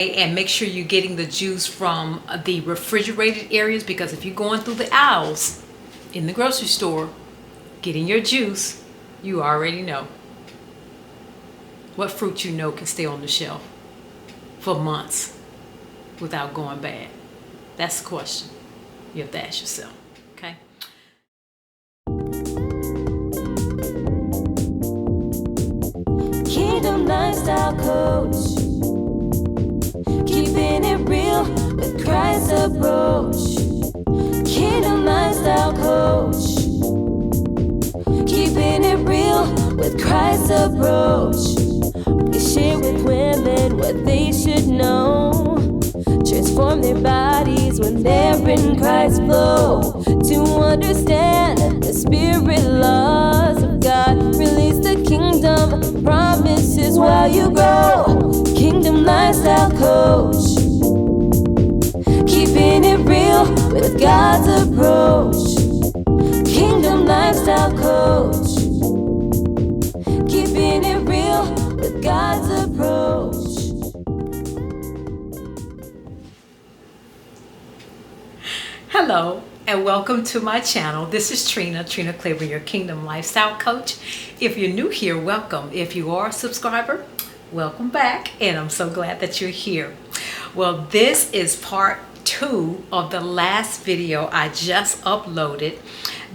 And make sure you're getting the juice from the refrigerated areas, because if you're going through the aisles in the grocery store getting your juice, you already know what fruit you know can stay on the shelf for months without going bad. That's the question you have to ask yourself. Okay. Kingdom Lifestyle Coach, keeping it real with Christ's approach. Kingdom Lifestyle Coach, keeping it real with Christ's approach. We share with women what they should know, transform their bodies when they're in Christ's flow, to understand the spirit laws of God. Release the kingdom promises while you grow. Kingdom Lifestyle Coach, keeping it real with God's approach. Kingdom Lifestyle Coach, keeping it real with God's approach. Hello and welcome to my channel. This is Trina Claiborne, your Kingdom Lifestyle Coach. If you're new here, welcome. If you are a subscriber, welcome back, and I'm so glad that you're here. Well, this is part 2 of the last video I just uploaded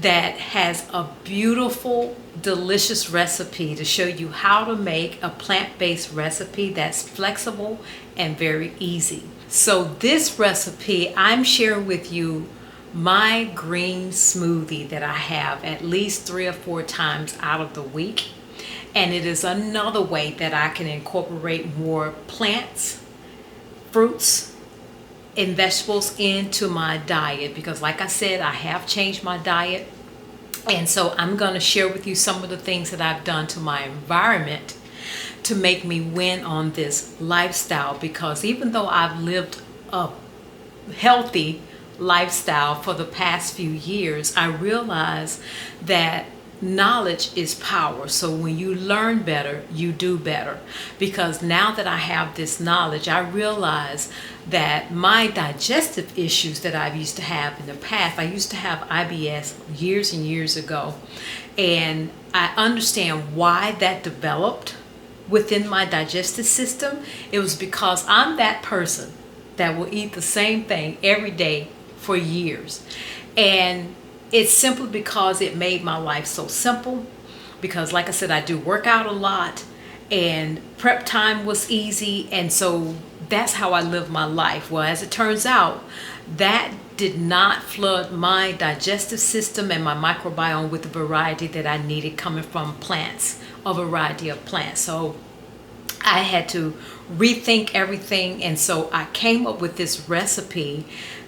that has a beautiful, delicious recipe to show you how to make a plant-based recipe that's flexible and very easy. So this recipe, I'm sharing with you my green smoothie that I have at least 3 or 4 times out of the week. And it is another way that I can incorporate more plants, fruits, and vegetables into my diet, because like I said, I have changed my diet. And so I'm going to share with you some of the things that I've done to my environment to make me win on this lifestyle, because even though I've lived a healthy lifestyle for the past few years, I realize that knowledge is power. So when you learn better, you do better. Because now that I have this knowledge, I realize that my digestive issues that I used to have in the past, I used to have IBS years and years ago, and I understand why that developed within my digestive system. It was because I'm that person that will eat the same thing every day for years. And it's simply because it made my life so simple. Because like I said, I do work out a lot and prep time was easy. And so that's how I live my life. Well, as it turns out, that did not flood my digestive system and my microbiome with the variety that I needed coming from plants, a variety of plants. So I had to rethink everything. And so I came up with this recipe,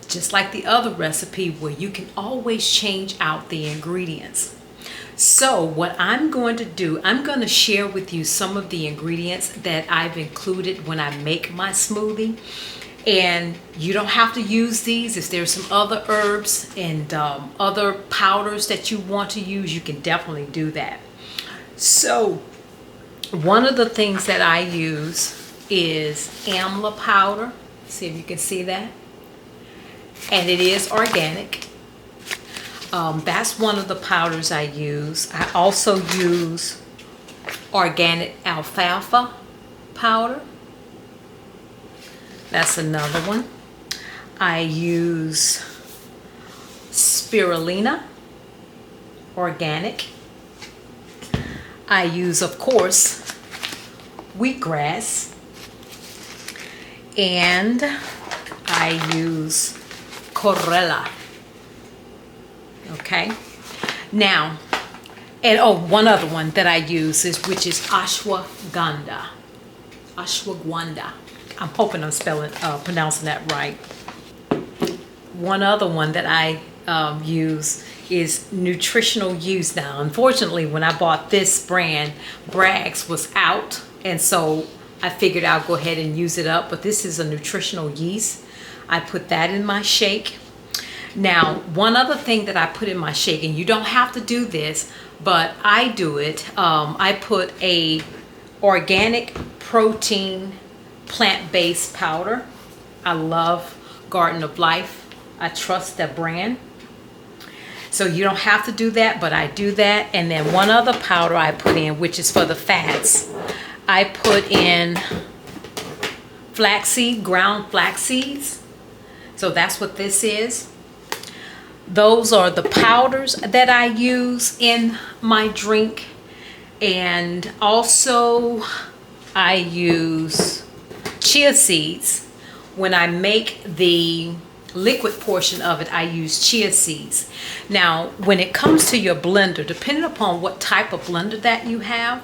just like the other recipe, where you can always change out the ingredients. So what I'm going to do, I'm going to share with you some of the ingredients that I've included when I make my smoothie. And you don't have to use these. If there's some other herbs and other powders that you want to use, you can definitely do that. So one of the things that I use is amla powder. See if you can see that. And it is organic. That's one of the powders I use. I also use organic alfalfa powder. That's another one. I use spirulina, organic. I use, of course, wheatgrass. And I use chlorella. Okay. Now, and one other one that I use which is ashwagandha. Ashwagandha. I'm hoping I'm pronouncing that right. One other one that I use is nutritional yeast. Now, unfortunately, when I bought this brand, Bragg's was out, and so I figured I'll go ahead and use it up. But this is a nutritional yeast. I put that in my shake. Now, one other thing that I put in my shake, and you don't have to do this, but I do it. I put a organic protein plant-based powder. I love Garden of Life. I trust that brand. So you don't have to do that, but I do that. And then one other powder I put in, which is for the fats. I put in flaxseed, ground flax seeds. So that's what this is. Those are the powders that I use in my drink. And also I use chia seeds. When I make the liquid portion of it, I use chia seeds. Now, when it comes to your blender, depending upon what type of blender that you have,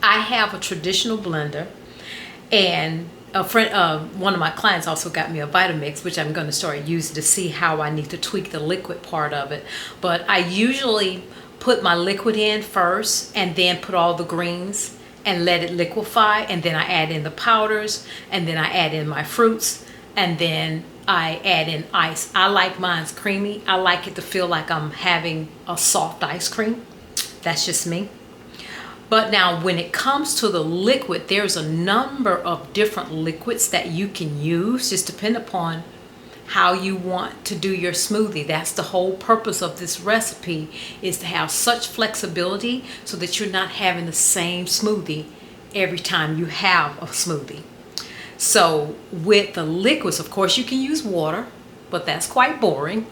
I have a traditional blender, and a friend, one of my clients also got me a Vitamix, which I'm going to start using to see how I need to tweak the liquid part of it. But I usually put my liquid in first and then put all the greens and let it liquefy, and then I add in the powders, and then I add in my fruits, and then I add in ice. I like mine's creamy. I like it to feel like I'm having a soft ice cream. That's just me. But now when it comes to the liquid, there's a number of different liquids that you can use, just depend upon how you want to do your smoothie. That's the whole purpose of this recipe, is to have such flexibility so that you're not having the same smoothie every time you have a smoothie. So with the liquids, of course, you can use water, but that's quite boring,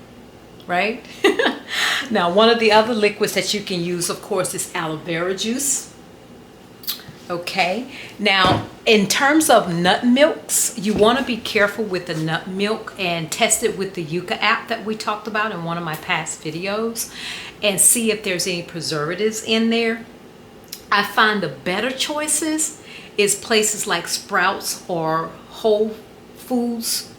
right? Now, one of the other liquids that you can use, of course, is aloe vera juice. Okay, now in terms of nut milks, you want to be careful with the nut milk and test it with the Yuka app that we talked about in one of my past videos and see if there's any preservatives in there. I find the better choices is places like Sprouts or Whole Foods,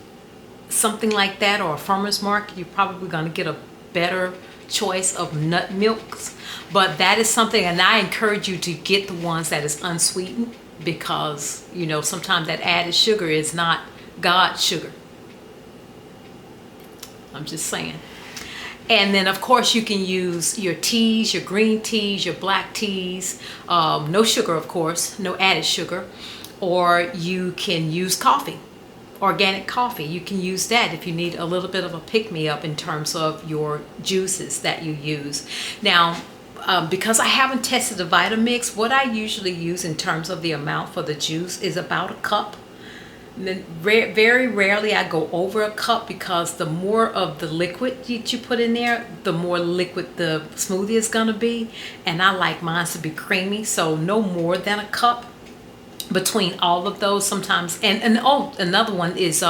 something like that, or a farmer's market. You're probably going to get a better choice of nut milks. But that is something, and I encourage you to get the ones that is unsweetened, because you know sometimes that added sugar is not God's sugar. I'm just saying. And then of course you can use your teas, your green teas, your black teas, no sugar, of course, no added sugar. Or you can use coffee, organic coffee. You can use that if you need a little bit of a pick-me-up in terms of your juices that you use. Now, because I haven't tested the Vitamix, what I usually use in terms of the amount for the juice is about a cup. And then very rarely I go over a cup, because the more of the liquid that you put in there, the more liquid the smoothie is going to be. And I like mine to be creamy, so no more than a cup between all of those sometimes. And oh, another one is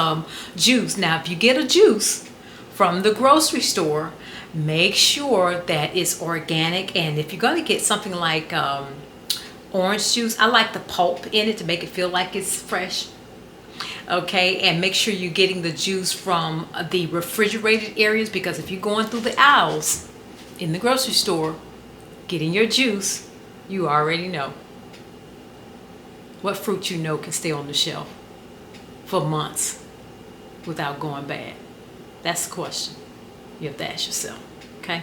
juice. Now, if you get a juice from the grocery store, make sure that it's organic. And if you're going to get something like orange juice, I like the pulp in it to make it feel like it's fresh. Okay, and make sure you're getting the juice from the refrigerated areas, because if you're going through the aisles in the grocery store getting your juice, you already know what fruit you know can stay on the shelf for months without going bad. That's the question you have to ask yourself. Okay,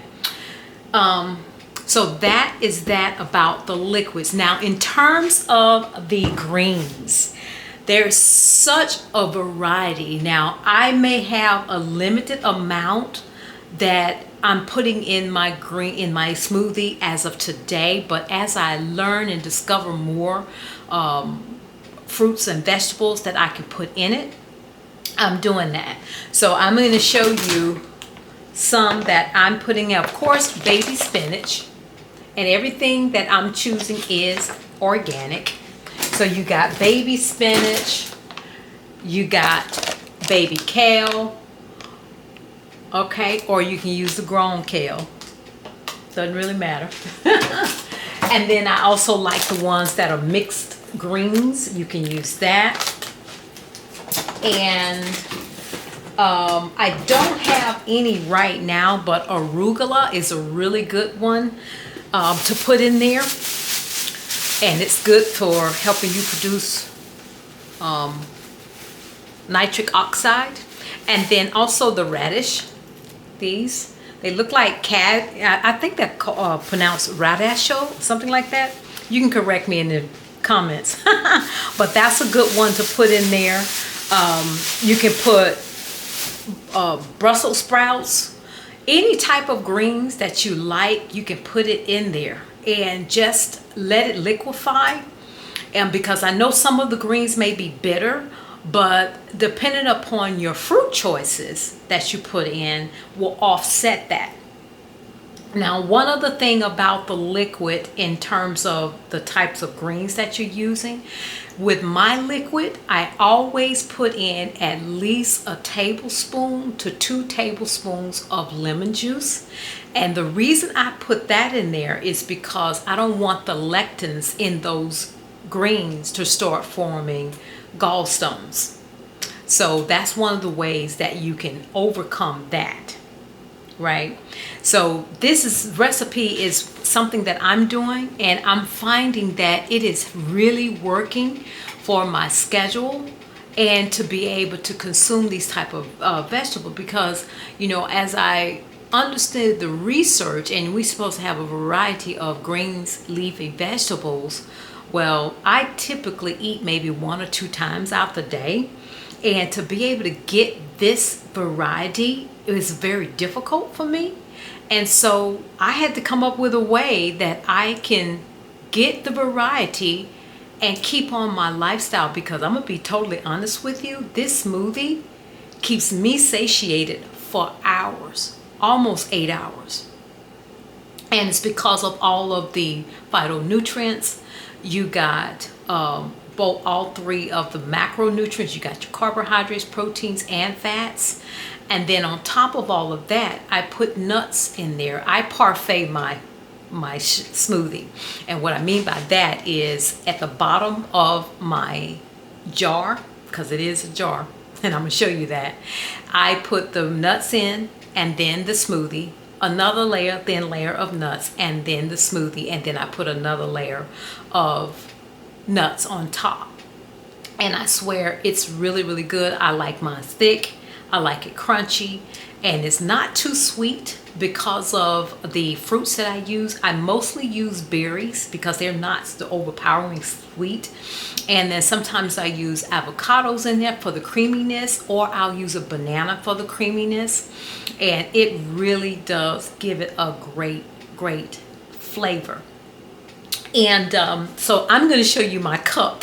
so that is that about the liquids. Now, in terms of the greens, there's such a variety. Now, I may have a limited amount that I'm putting in my smoothie as of today, but as I learn and discover more fruits and vegetables that I can put in it, I'm doing that. So I'm going to show you some that I'm putting in. Of course, baby spinach, and everything that I'm choosing is organic. So you got baby spinach, you got baby kale, okay, or you can use the grown kale. Doesn't really matter. And then I also like the ones that are mixed greens. You can use that. And I don't have any right now, but arugula is a really good one to put in there. And it's good for helping you produce nitric oxide. And then also the radish. These, they look like I think they're pronounced radisho, something like that. You can correct me in the comments. But that's a good one to put in there. You can put Brussels sprouts, any type of greens that you like, you can put it in there and just let it liquefy. And because I know some of the greens may be bitter, but depending upon your fruit choices that you put in will offset that. Now, one other thing about the liquid in terms of the types of greens that you're using, with my liquid, I always put in at least a tablespoon to 2 tablespoons of lemon juice. And the reason I put that in there is because I don't want the lectins in those greens to start forming gallstones. So that's one of the ways that you can overcome that. Right? So recipe is something that I'm doing, and I'm finding that it is really working for my schedule and to be able to consume these type of vegetables, because as I understood the research, and we're supposed to have a variety of greens, leafy vegetables. Well, I typically eat maybe 1 or 2 times out the day, and to be able to get this variety, it was very difficult for me. And so I had to come up with a way that I can get the variety and keep on my lifestyle, because I'm gonna be totally honest with you, this smoothie keeps me satiated for hours, almost 8 hours. And it's because of all of the phytonutrients. You got all 3 of the macronutrients. You got your carbohydrates, proteins, and fats. And then on top of all of that, I put nuts in there. I parfait my smoothie. And what I mean by that is at the bottom of my jar, because it is a jar, and I'm going to show you that, I put the nuts in, and then the smoothie, another thin layer of nuts, and then the smoothie, and then I put another layer of nuts on top. And I swear it's really, really good. I like mine thick. I like it crunchy, and it's not too sweet because of the fruits that I use. I mostly use berries because they're not so overpowering sweet. And then sometimes I use avocados in there for the creaminess, or I'll use a banana for the creaminess. And it really does give it a great, great flavor. And so I'm going to show you my cup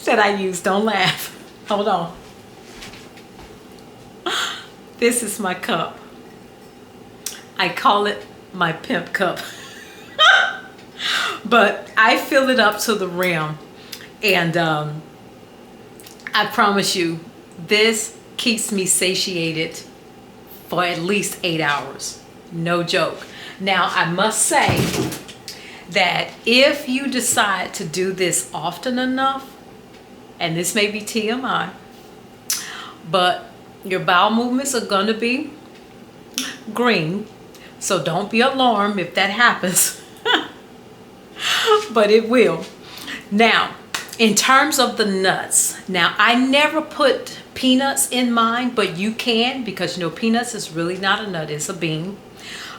that I use. Don't laugh. Hold on. This is my cup. I call it my pimp cup. But I fill it up to the rim. And I promise you, this keeps me satiated for at least 8 hours. No joke. Now, I must say that if you decide to do this often enough, and this may be TMI, but your bowel movements are going to be green, so don't be alarmed if that happens. But it will. Now, in terms of the nuts, now I never put peanuts in mine, but you can, because peanuts is really not a nut, it's a bean.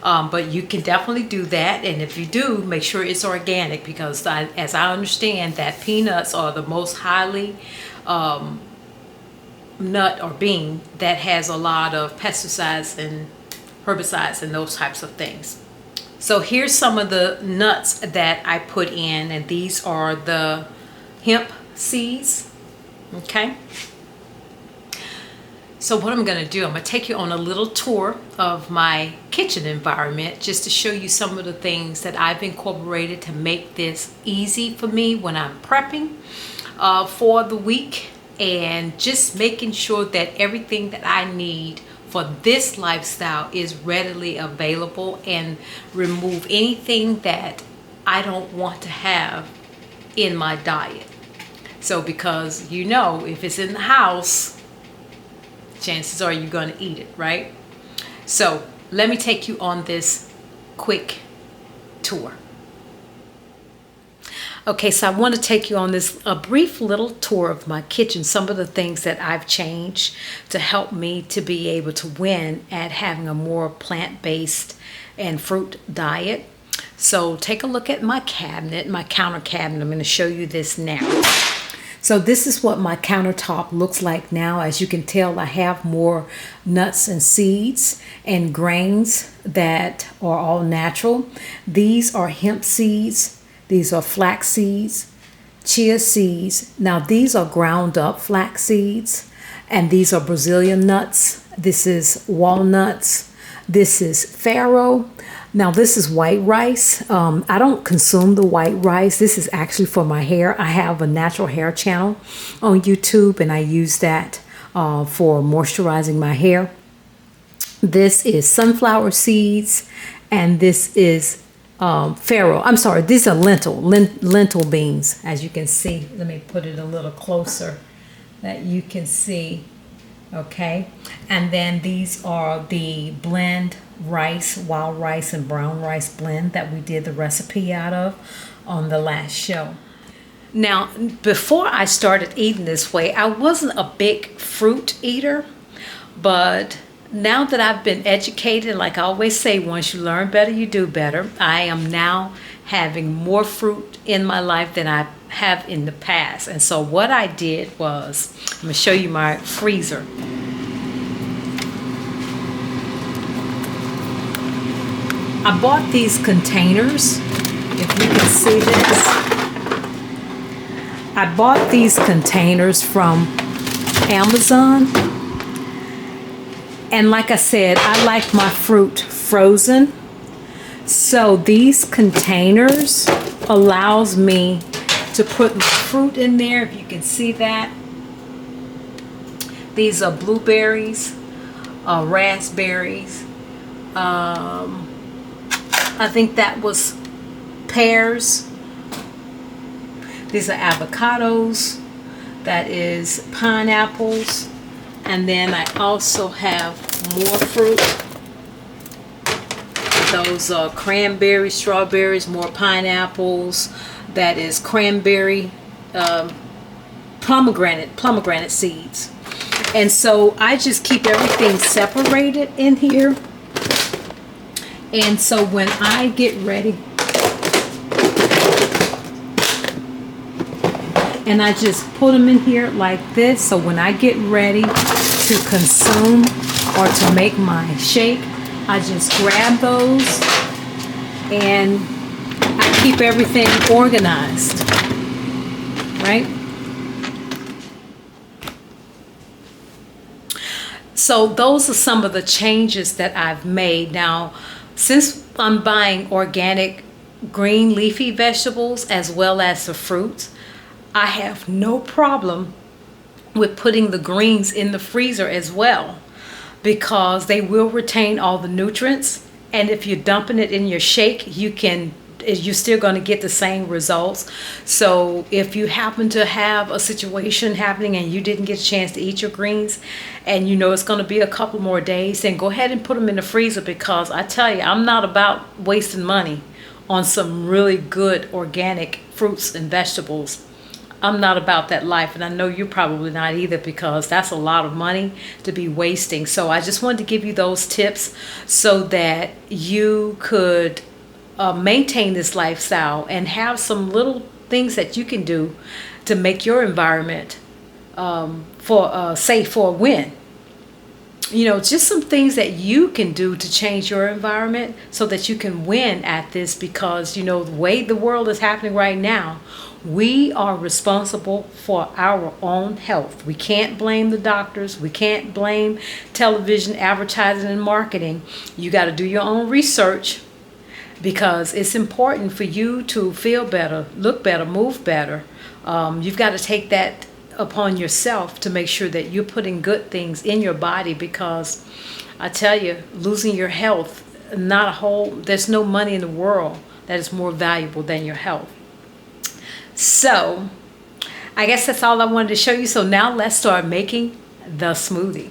But you can definitely do that, and if you do, make sure it's organic, because as I understand that peanuts are the most highly nut or bean that has a lot of pesticides and herbicides and those types of things. So here's some of the nuts that I put in, and these are the hemp seeds. Okay, so what I'm going to do, I'm going to take you on a little tour of my kitchen environment just to show you some of the things that I've incorporated to make this easy for me when I'm prepping for the week, and just making sure that everything that I need for this lifestyle is readily available, and remove anything that I don't want to have in my diet. So because if it's in the house, chances are you're going to eat it, right? So let me take you on this quick tour. Okay, so I want to take you on a brief little tour of my kitchen, some of the things that I've changed to help me to be able to win at having a more plant-based and fruit diet. So take a look at my cabinet, my counter cabinet. I'm going to show you this now. So this is what my countertop looks like now. As you can tell, I have more nuts and seeds and grains that are all natural. These are hemp seeds. These are flax seeds, chia seeds. Now these are ground up flax seeds, and these are Brazilian nuts. This is walnuts. This is farro. Now this is white rice. I don't consume the white rice. This is actually for my hair. I have a natural hair channel on YouTube, and I use that for moisturizing my hair. This is sunflower seeds, and this is farro. I'm sorry, these are lentil beans. As you can see, let me put it a little closer that you can see. Okay, and then these are the blend rice, wild rice and brown rice blend that we did the recipe out of on the last show. Now, before I started eating this way, I wasn't a big fruit eater, but now that I've been educated, like I always say, once you learn better, you do better. I am now having more fruit in my life than I have in the past. And so what I did was, I'm going to show you my freezer. I bought these containers, if you can see this. I bought these containers from Amazon. And like I said, I like my fruit frozen. So these containers allows me to put my fruit in there, if you can see that. These are blueberries, raspberries. I think that was pears. These are avocados. That is pineapples. And then I also have more fruit. Those are cranberries, strawberries, more pineapples. That is cranberry, pomegranate seeds. And so I just keep everything separated in here. And so when I get ready, and I just put them in here like this, so when I get ready to consume or to make my shake, I just grab those and I keep everything organized, right? So those are some of the changes that I've made. Now, since I'm buying organic green leafy vegetables as well as the fruits, I have no problem with putting the greens in the freezer as well, because they will retain all the nutrients. And if you're dumping it in your shake, you're still going to get the same results. So if you happen to have a situation happening and you didn't get a chance to eat your greens, and you know it's going to be a couple more days, then go ahead and put them in the freezer, because I tell you, I'm not about wasting money on some really good organic fruits and vegetables. I'm not about that life, and I know you're probably not either, because that's a lot of money to be wasting. So I just wanted to give you those tips so that you could maintain this lifestyle and have some little things that you can do to make your environment safe for a win. You know, just some things that you can do to change your environment so that you can win at this, because, you know, the way the world is happening right now, we are responsible for our own health. We can't blame the doctors. We can't blame television, advertising, and marketing. You got to do your own research, because it's important for you to feel better, look better, move better. You've got to take that upon yourself to make sure that you're putting good things in your body, because I tell you, losing your health, there's no money in the world that is more valuable than your health. So I guess that's all I wanted to show you. So now let's start making the smoothie.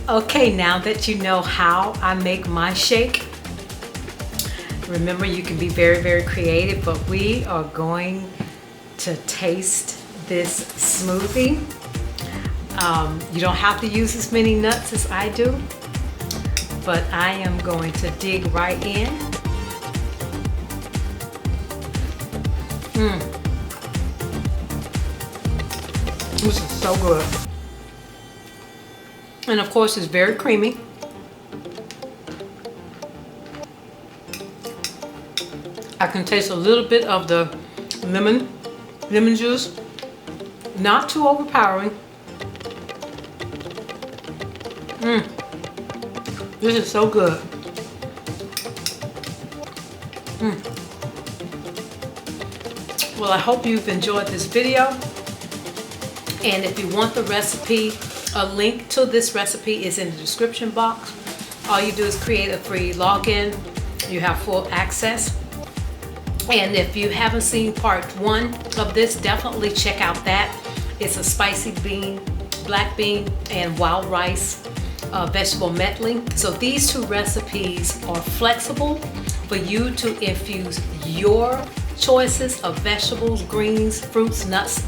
Okay, now that you know how I make my shake, remember you can be very, very creative, but we are going to taste this smoothie. You don't have to use as many nuts as I do, but I am going to dig right in. This is so good. And of course, it's very creamy. I can taste a little bit of the lemon juice. Not too overpowering. This is so good. Well, I hope you've enjoyed this video. And if you want the recipe, a link to this recipe is in the description box. All you do is create a free login. You have full access. And if you haven't seen part 1 of this, definitely check out that. It's a spicy bean, black bean, and wild rice vegetable medley. So these 2 recipes are flexible for you to infuse your choices of vegetables, greens, fruits, nuts.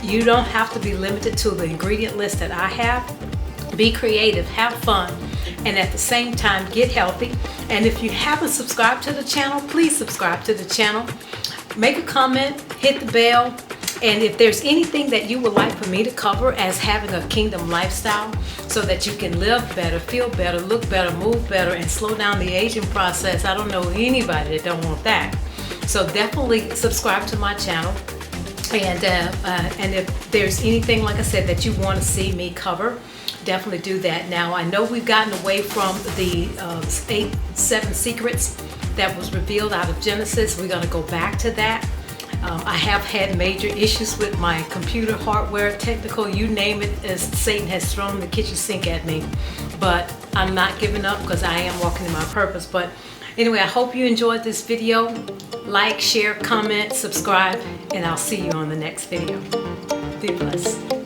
You don't have to be limited to the ingredient list that I have. Be creative, have fun, and at the same time get healthy. And if you haven't subscribed to the channel, please subscribe to the channel. Make a comment, hit the bell, and if there's anything that you would like for me to cover as having a kingdom lifestyle so that you can live better, feel better, look better, move better, and slow down the aging process, I don't know anybody that don't want that. So definitely subscribe to my channel. And if there's anything, like I said, that you want to see me cover, definitely do that. Now, I know we've gotten away from the 7 secrets that was revealed out of Genesis. We're going to go back to that. I have had major issues with my computer hardware, technical, you name it, as Satan has thrown the kitchen sink at me. But I'm not giving up because I am walking in my purpose. But anyway, I hope you enjoyed this video. Like, share, comment, subscribe, and I'll see you on the next video. Be blessed.